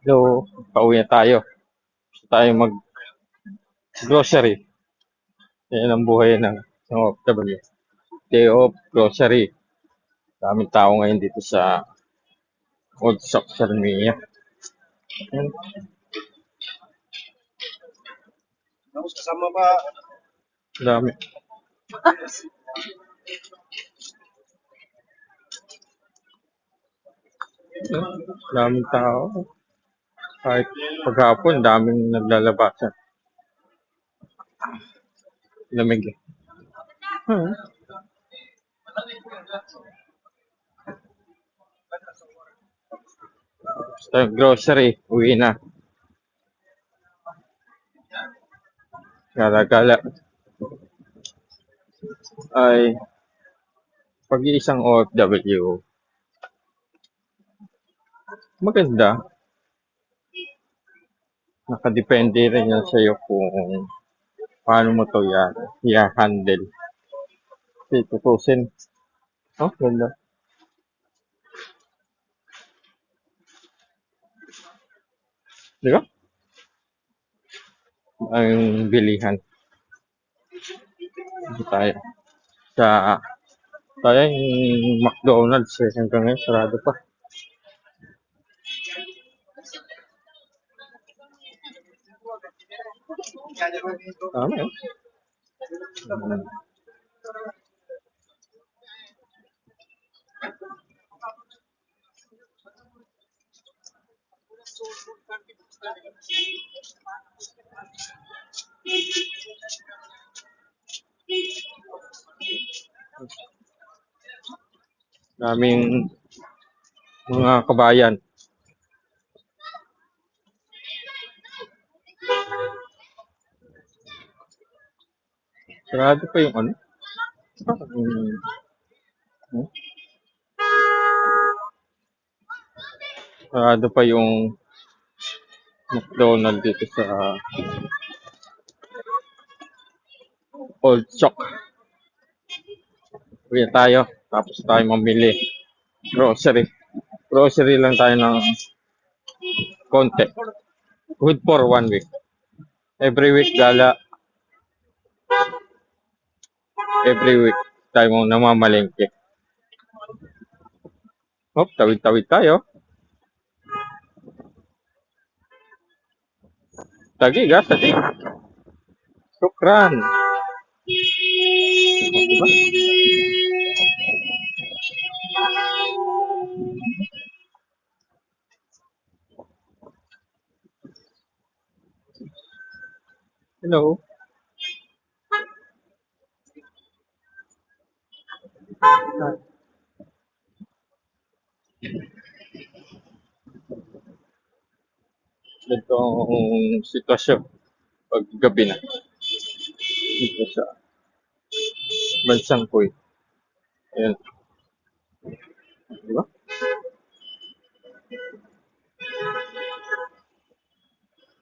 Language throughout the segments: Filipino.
So, pauwi na tayo. Gusto tayo mag-grocery. Yan ang buhay ng OFW. Day of grocery. Daming tao ngayon dito sa Old Stock Sarmia. Tapos kasama pa. Dami. Daming tao. Kahit paghapon, daming naglalabasan. Lamig eh. Hmm. Gusto tayong grocery. Uwi na. Gala-gala. Ay pag-iisang OFW. Maganda. Nakadepende rin yan sa'yo kung paano mo to i-handle. Kasi tutusin. Oh, ganda. Di ba? Ang bilihan. Dito tayo. Tayo yung McDonald's hanggang ngayon sarado pa. Tama yun. Daming mga kabayan. Sarado pa yung ano? Sarado pa yung McDonald's dito sa Old Stock. Uwi tayo. Tapos tayo mamili. Grocery. Grocery lang tayo ng konti. Good for 1 week. Every week gala. Every week tayo mong namamalengke. Hop, tawid-tawid tayo. Tagig ha, tagig. Sukran. Diba? Hello. Ito ang sitwasyon pag gabi na dito sa Bansang Kuy. Ayan. Diba?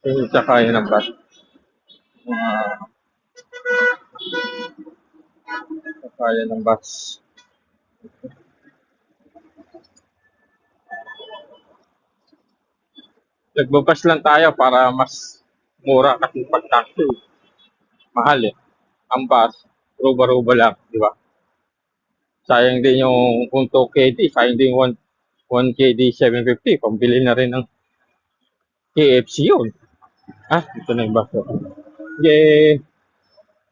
Yung sakay ng bus. Sakay ng bus. Nagbabas lang tayo para mas mura kasi pag taxi. Mahal eh. Ang bus, ruba-ruba lang, di ba? Sayang din yung kung 2KD, sayang din 1KD 750. Pambili na rin ng KFC yun. Ah, ito na yung bus. Yay!